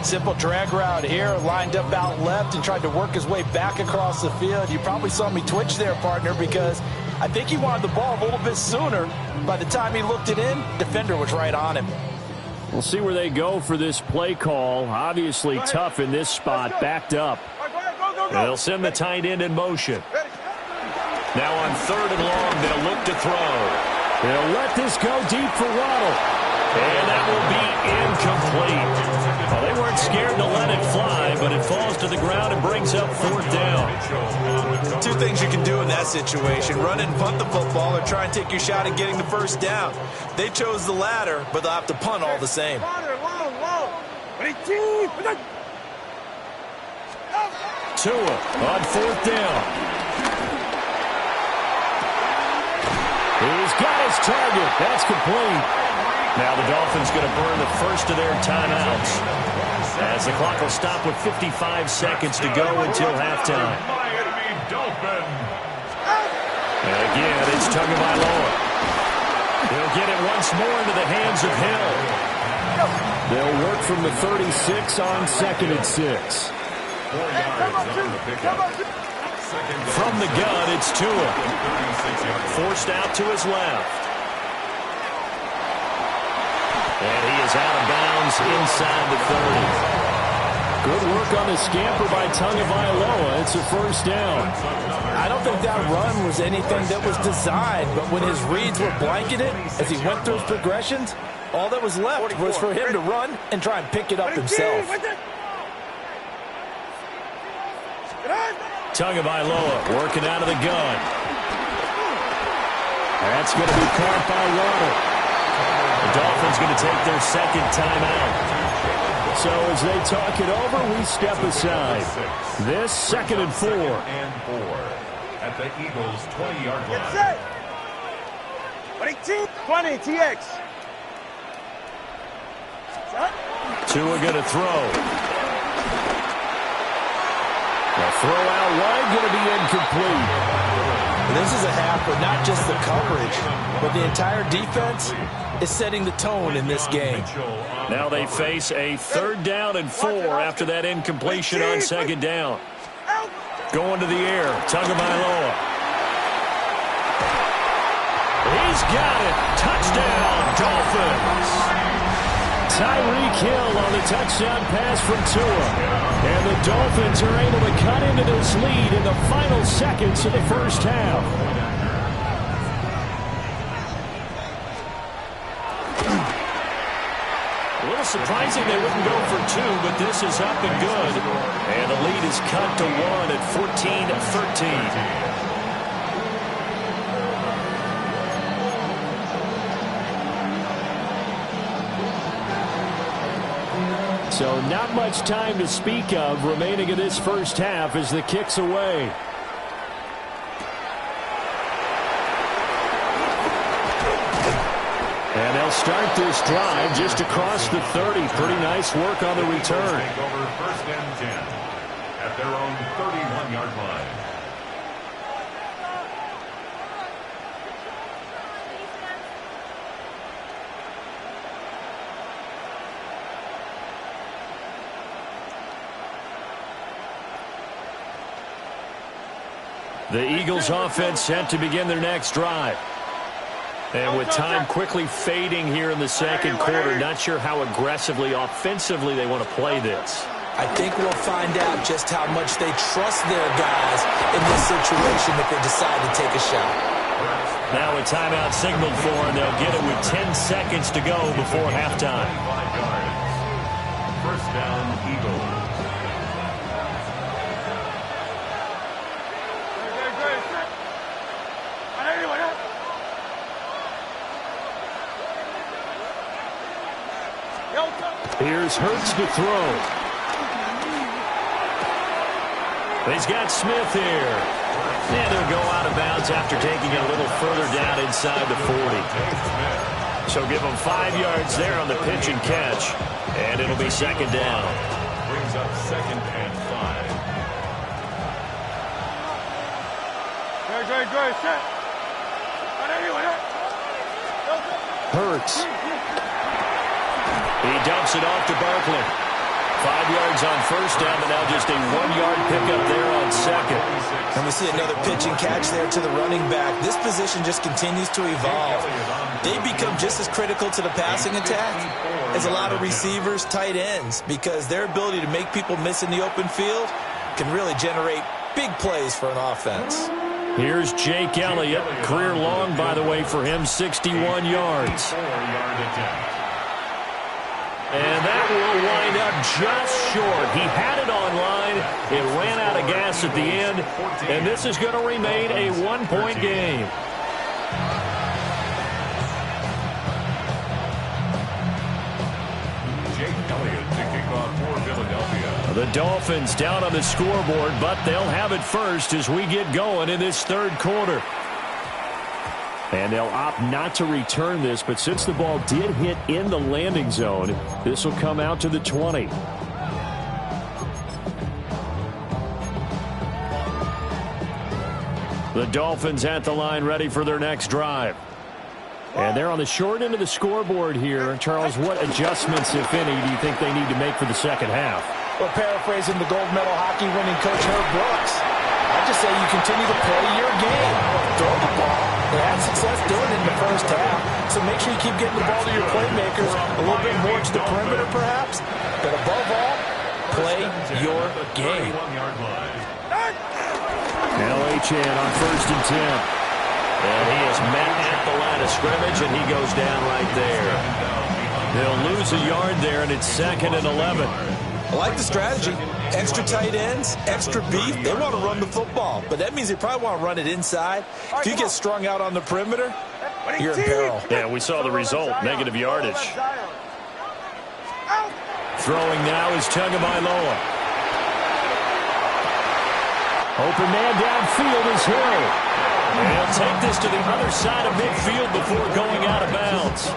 Simple drag route here, lined up out left and tried to work his way back across the field. You probably saw me twitch there, partner, because I think he wanted the ball a little bit sooner. By the time he looked it in, defender was right on him. We'll see where they go for this play call. Obviously tough in this spot, backed up. They'll send the tight end in motion. Now on third and long, they'll look to throw. They'll let this go deep for Waddle. And that will be incomplete. Well, they weren't scared to let it fly, but it falls to the ground and brings up 4th down. Two things you can do in that situation: run and punt the football, or try and take your shot at getting the first down. They chose the latter, but they'll have to punt all the same. Tua on 4th down. He's got his target. That's complete. Now the Dolphins going to burn the first of their timeouts, as the clock will stop with 55 seconds to go until halftime. And again, it's Tagovailoa. He'll get it once more into the hands of Hill. They'll work from the 36 on 2nd and 6. From the gun, it's Tua. Forced out to his left. And he is out of bounds inside the 30. Good work on the scamper by Tagovailoa. It's a first down. I don't think that run was anything that was designed, but when his reads were blanketed as he went through his progressions, all that was left was for him to run and try and pick it up himself. Tagovailoa working out of the gun. That's going to be caught by Waddle. The Dolphins going to take their second timeout. So as they talk it over, we step aside. This 2nd and 4. At the Eagles' 20-yard line. 20, TX. Tua going to throw. The throw out wide going to be incomplete. This is a half where not just the coverage, but the entire defense is setting the tone in this game. Now they face a 3rd down and 4 after that incompletion on 2nd down. Going to the air, Tagovailoa. He's got it. Touchdown, Dolphins. Tyreek Hill on the touchdown pass from Tua. And the Dolphins are able to cut into this lead in the final seconds of the first half. A little surprising they wouldn't go for 2, but this is up and good. And the lead is cut to 1 at 14-13. So not much time to speak of remaining in this first half as the kick's away. And they'll start this drive just across the 30. Pretty nice work on the return. Take over 1st and 10 at their own 31-yard line. The Eagles offense set to begin their next drive. And with time quickly fading here in the second quarter, not sure how aggressively, offensively they want to play this. I think we'll find out just how much they trust their guys in this situation if they decide to take a shot. Now a timeout signaled for, and they'll get it with 10 seconds to go before halftime. 1st down, Eagles. Here's Hurts to throw. He's got Smith here. And he'll go out of bounds after taking it a little further down inside the 40. So give him 5 yards there on the pitch and catch. And it'll be 2nd down. Brings up 2nd and 5. Hurts. He dumps it off to Barkley. 5 yards on 1st down, but now just a 1-yard pickup there on 2nd. And we see another pitch and catch there to the running back. This position just continues to evolve. They become just as critical to the passing attack as a lot of receivers, tight ends, because their ability to make people miss in the open field can really generate big plays for an offense. Here's Jake Elliott. Career long, by the way, for him, 61 yards. 4-yard attempt. And that will wind up just short. He had it on line. It ran out of gas at the end. And this is going to remain a one-point game. The Dolphins down on the scoreboard, but they'll have it first as we get going in this third quarter. And they'll opt not to return this, but since the ball did hit in the landing zone, this will come out to the 20. The Dolphins at the line ready for their next drive. And they're on the short end of the scoreboard here. Charles, what adjustments, if any, do you think they need to make for the second half? Well, paraphrasing the gold medal hockey winning coach Herb Brooks, I just say you continue to play your game. Throw the ball. They had success doing it in the first half, so make sure you keep getting the ball to your playmakers a little bit more to the perimeter perhaps, but above all, play your game. Now Achane on 1st and 10. And he is met at the line of scrimmage, and he goes down right there. They'll lose a yard there, and it's 2nd and 11. I like the strategy. Extra tight ends, extra beef. They want to run the football, but that means they probably want to run it inside. If you get strung out on the perimeter, you're in peril. Yeah, we saw the result, negative yardage. Throwing now is Tagovailoa. Open man downfield is Hill. And he'll take this to the other side of midfield before going out of bounds.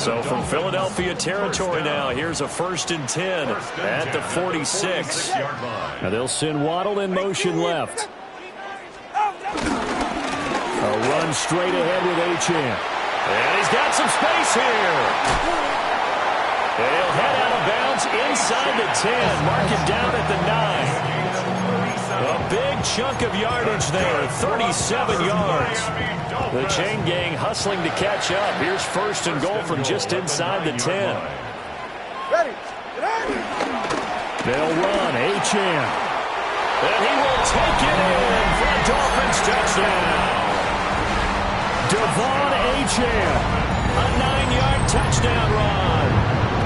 So from Philadelphia territory now, here's a 1st and 10 at the 46. Now they'll send Waddle in motion left. A run straight ahead with Achane. And he's got some space here. They'll head out of bounds inside the 10. Mark it down at the 9. A big chunk of yardage there, 37 yards. The chain gang hustling to catch up. Here's 1st and goal from just inside the 10. Ready. They'll run, Achane. And he will take it in for a Dolphins touchdown. Devon Achane, a 9-yard touchdown run.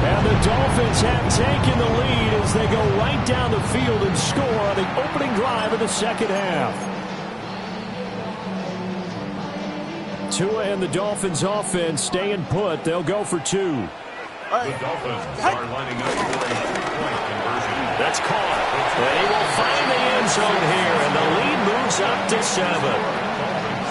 And the Dolphins have taken the lead as they go right down the field and score on the opening drive of the second half. Tua and the Dolphins offense staying put. They'll go for 2. The Dolphins are lining up for a two-point conversion. That's caught. And he will find the end zone here, and the lead moves up to 7.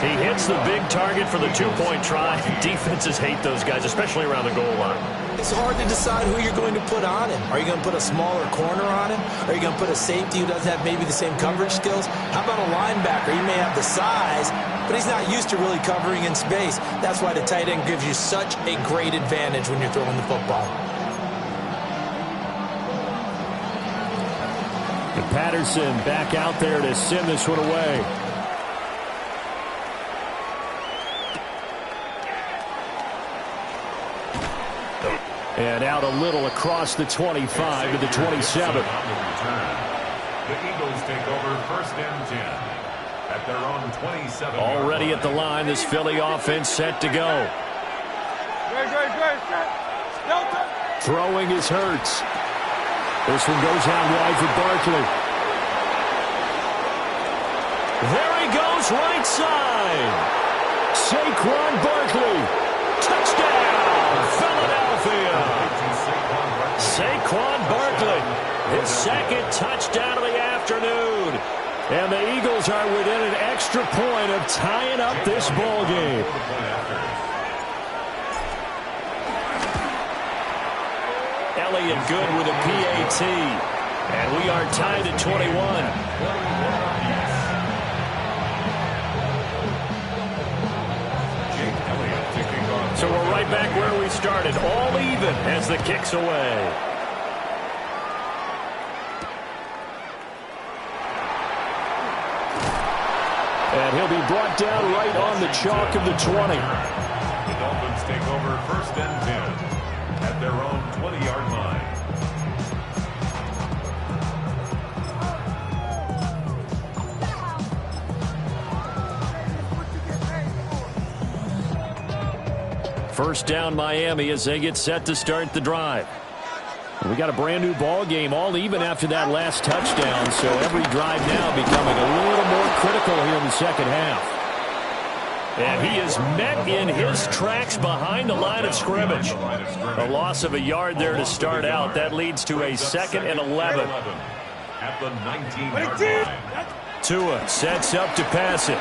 He hits the big target for the 2-point try. Defenses hate those guys, especially around the goal line. It's hard to decide who you're going to put on him. Are you going to put a smaller corner on him? Are you going to put a safety who doesn't have maybe the same coverage skills? How about a linebacker? He may have the size, but he's not used to really covering in space. That's why the tight end gives you such a great advantage when you're throwing the football. And Patterson back out there to send this one away. And out a little across the 25 to the 27. The Eagles take over 1st and 10 at their own 27. Already at the line, this Philly offense set to go. Throwing is Hurts. This one goes out wide for Barkley. There he goes, right side. Saquon Barkley. Touchdown, Philadelphia. Saquon Barkley, his 2nd touchdown of the afternoon. And the Eagles are within an extra point of tying up this ball game. Elliott good with a PAT. And we are tied at 21. So we're right back where we started, all even as the kick's away. And he'll be brought down right on the chalk of the 20. The Dolphins take over 1st and 10 at their own 20-yard line. First down Miami as they get set to start the drive. We got a brand new ball game, all even after that last touchdown, so every drive now becoming a little more critical here in the second half. And he is met in his tracks behind the line of scrimmage. A loss of a yard there to start out. That leads to a 2nd and 11. At the 19-yard line. Tua sets up to pass it.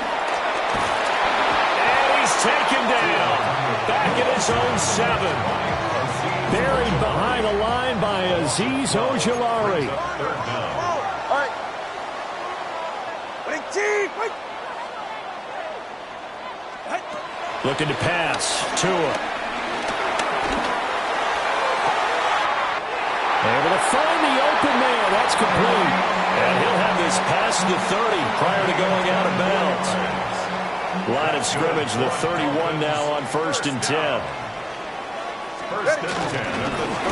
And he's taken down. Back at his own 7. Buried behind the line by Azeez Ojulari. All right. Looking to pass. Tua. Able to find the open man. That's complete. And he'll have this past the 30 prior to going out of bounds. Line of scrimmage, the 31 now on 1st and 10. First and 10.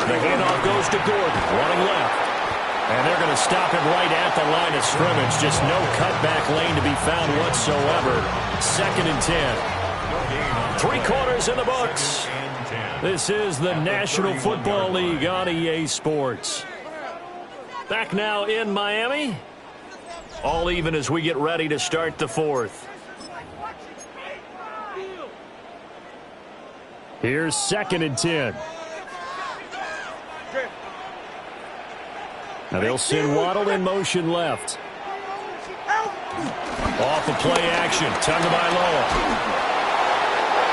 The handoff goes to Gordon, running left. And they're going to stop him right at the line of scrimmage. Just no cutback lane to be found whatsoever. 2nd and 10. 3 quarters in the books. This is the National Football League on EA Sports. Back now in Miami. All even as we get ready to start the 4th. Here's 2nd and 10. Now they'll send Waddle in motion left. Off of play action. Tagovailoa.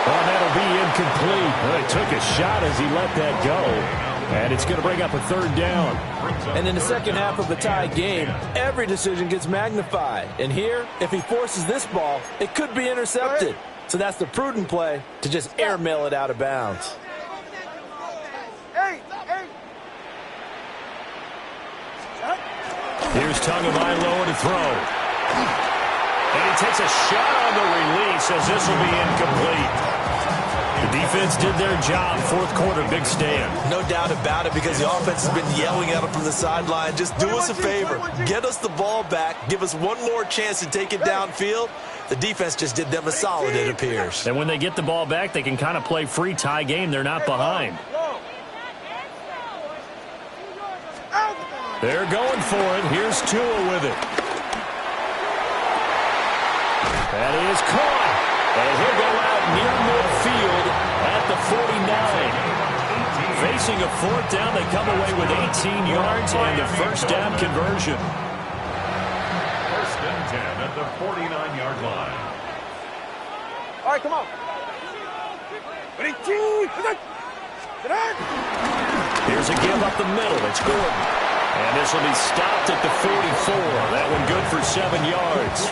Well, that'll be incomplete. Well, he took a shot as he let that go. And it's going to bring up a 3rd down. And in the second half of a tied game, every decision gets magnified. And here, if he forces this ball, it could be intercepted. So that's the prudent play to just airmail it out of bounds. Here's Tagovailoa to throw. And he takes a shot on the release as this will be incomplete. The defense did their job. 4th quarter, big stand. No doubt about it, because the offense has been yelling at him from the sideline. Just do us a favor. Get us the ball back. Give us one more chance to take it downfield. The defense just did them a solid, it appears. And when they get the ball back, they can kind of play free tie game. They're not behind. They're going for it. Here's Tua with it. That is caught. And he'll go out near midfield at the 49. Facing a 4th down, they come away with 18 yards and the 1st down conversion. 1st and 10 at the 49-yard line. All right, come on. Here's a give up the middle. It's Gordon. And this will be stopped at the 44. That one good for 7 yards.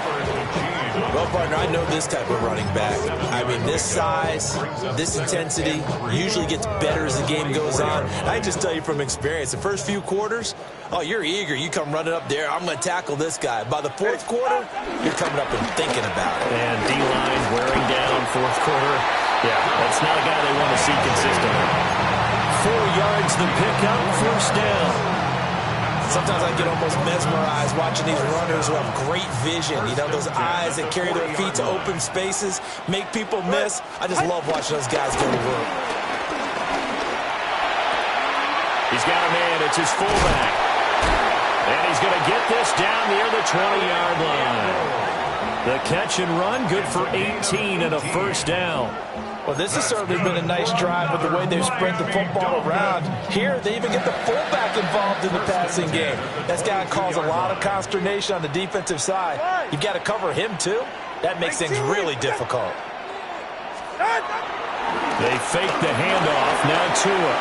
Well, partner, I know this type of running back. I mean, this size, this intensity usually gets better as the game goes on. I can just tell you from experience, the first few quarters, oh, you're eager. You come running up there, I'm going to tackle this guy. By the 4th quarter, you're coming up and thinking about it. And D-line wearing down 4th quarter. Yeah, that's not a guy they want to see consistently. 4 yards the pickup, 1st down. Sometimes I get almost mesmerized watching these runners who have great vision. You know, those eyes that carry their feet to open spaces, make people miss. I just love watching those guys go to work. He's got a man. It's his fullback. And he's going to get this down near the 20-yard line. The catch and run, good for 18 and a 1st down. Well, this has certainly been a nice drive with the way they've spread the football around. Here, they even get the fullback involved in the passing game. That's got to cause a lot of consternation on the defensive side. You've got to cover him, too. That makes things really difficult. They fake the handoff. Now Tua.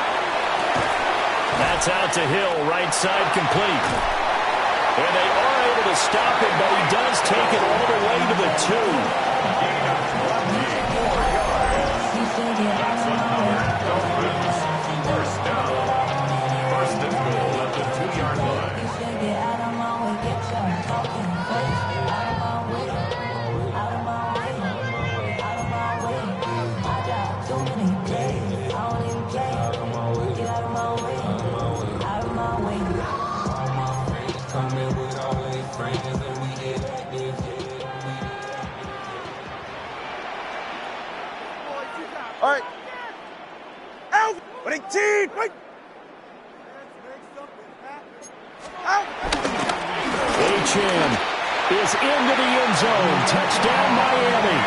That's out to Hill, right side complete. And they are able to stop him, but he does take it all the way to the 2. 18. Wait. Achane is into the end zone. Touchdown, Miami.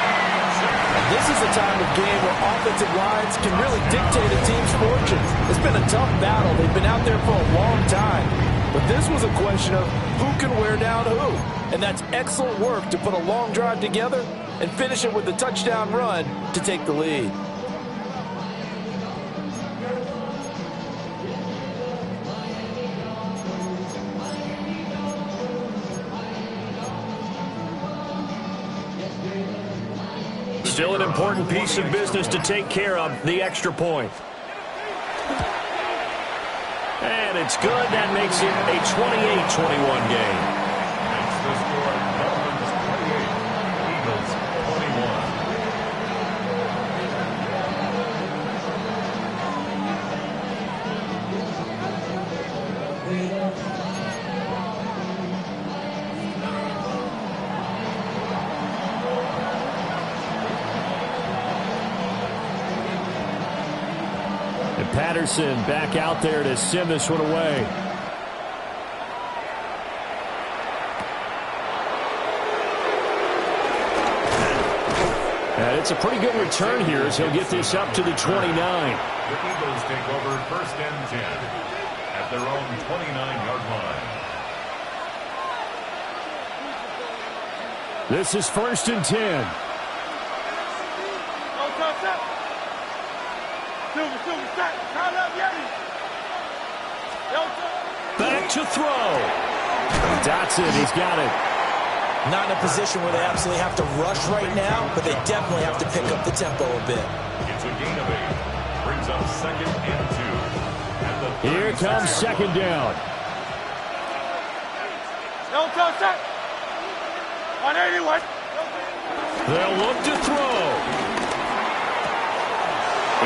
And this is a time of game where offensive lines can really dictate a team's fortunes. It's been a tough battle. They've been out there for a long time. But this was a question of who can wear down who. And that's excellent work to put a long drive together and finish it with a touchdown run to take the lead. Still an important piece of business to take care of, the extra point. And it's good. That makes it a 28-21 game. That's the score. Dolphins 28, Eagles 21. Patterson back out there to send this one away. And it's a pretty good return here as he'll get this up to the 29. The Eagles take over 1st and 10 at their own 29-yard line. This is 1st and 10. Back to throw. Dotson, he's got it. Not in a position where they absolutely have to rush right now, but they definitely have to pick up the tempo a bit. It's a gain of 8. Brings up 2nd and 2. Here comes 2nd down. Don't touch that. On 81. They'll look to throw.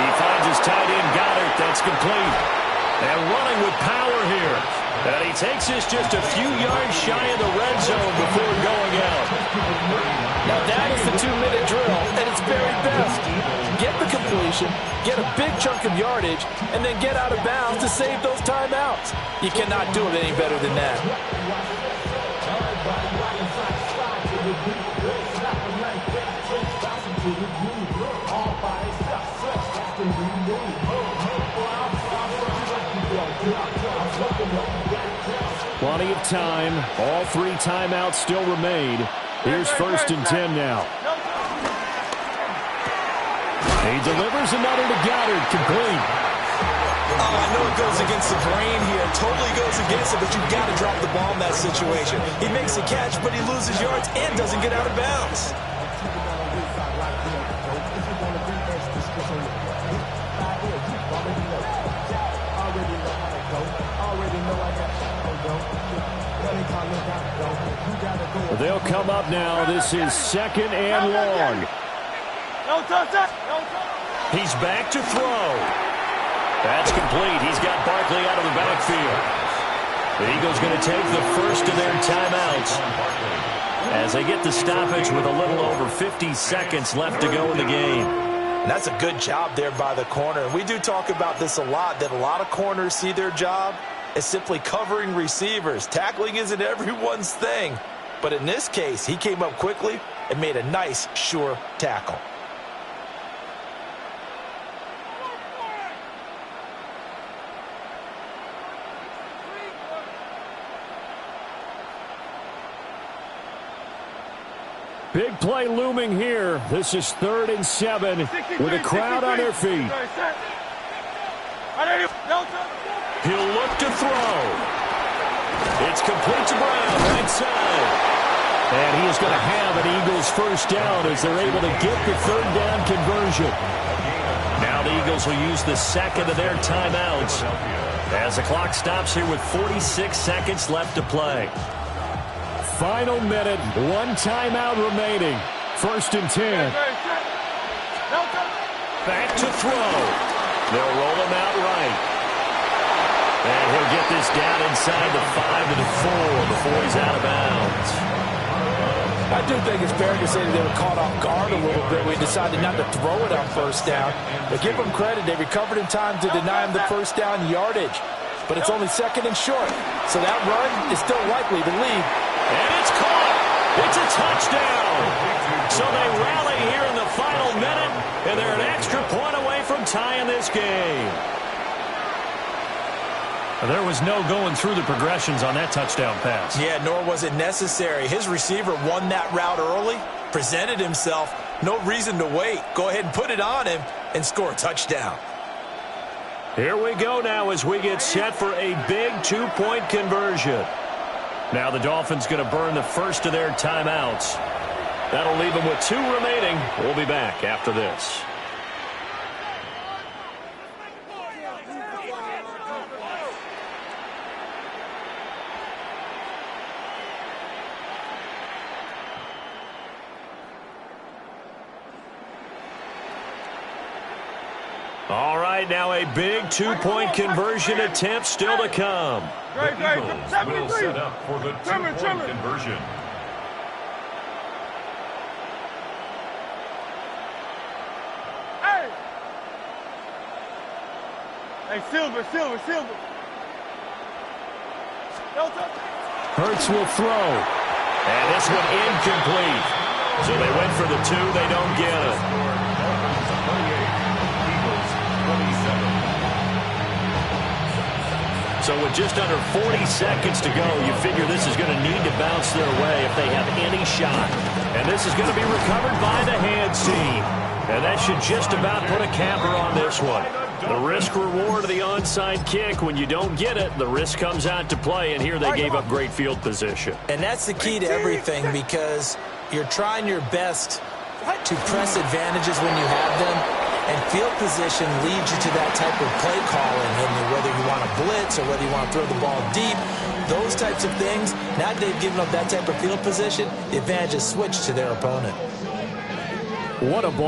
He finds his tight end, Goddard. That's complete. And running with power here. And he takes this just a few yards shy of the red zone before going out. Now that is the 2-minute drill at its very best. Get the completion, get a big chunk of yardage, and then get out of bounds to save those timeouts. You cannot do it any better than that. Plenty of time. All 3 timeouts still remain. Here's 1st and 10 now. He delivers another to Goddard, complete. Oh, I know it goes against the grain here. Totally goes against it, but you've got to drop the ball in that situation. He makes a catch, but he loses yards and doesn't get out of bounds. They'll come up now. This is 2nd and long. Don't touch that. He's back to throw. That's complete. He's got Barkley out of the backfield. The Eagles going to take the first of their timeouts as they get the stoppage with a little over 50 seconds left to go in the game. And that's a good job there by the corner. And we do talk about this a lot, that a lot of corners see their job as simply covering receivers. Tackling isn't everyone's thing. But in this case, he came up quickly and made a nice, sure tackle. Big play looming here. This is 3rd and 7 with a crowd on their feet. He'll look to throw. It's complete to Brown, right side. And he is going to have an Eagles first down as they're able to get the 3rd down conversion. Now the Eagles will use the 2nd of their timeouts as the clock stops here with 46 seconds left to play. Final minute, 1 timeout remaining. 1st and 10. Back to throw. They'll roll him out right. And he'll get this down inside the 5 to the 4 before he's out of bounds. I do think it's fair to say that they were caught off guard a little bit. We decided not to throw it on first down. But give them credit. They recovered in time to deny them the first down yardage. But it's only second and short. So that run is still likely to lead. And it's caught. It's a touchdown. So they rally here in the final minute, and they're an extra point away from tying this game. There was no going through the progressions on that touchdown pass. Yeah, nor was it necessary. His receiver won that route early, presented himself. No reason to wait. Go ahead and put it on him and score a touchdown. Here we go now as we get set for a big two-point conversion. Now the Dolphins going to burn the first of their timeouts. That'll leave them with 2 remaining. We'll be back after this. All right, now a big two-point conversion attempt still to come. The Eagles will set up for the two-point conversion. Hey, Silver. Hurts will throw. And this one incomplete. So they went for the 2. They don't get it. So with just under 40 seconds to go, you figure this is going to need to bounce their way if they have any shot. And this is going to be recovered by the hands team. And that should just about put a capper on this one. The risk-reward of the onside kick, when you don't get it, the risk comes out to play, and here they gave up great field position. And that's the key to everything, because you're trying your best to press advantages when you have them. And field position leads you to that type of play calling, and whether you want to blitz or whether you want to throw the ball deep, those types of things. Now that they've given up that type of field position, the advantage is switched to their opponent. What a ball.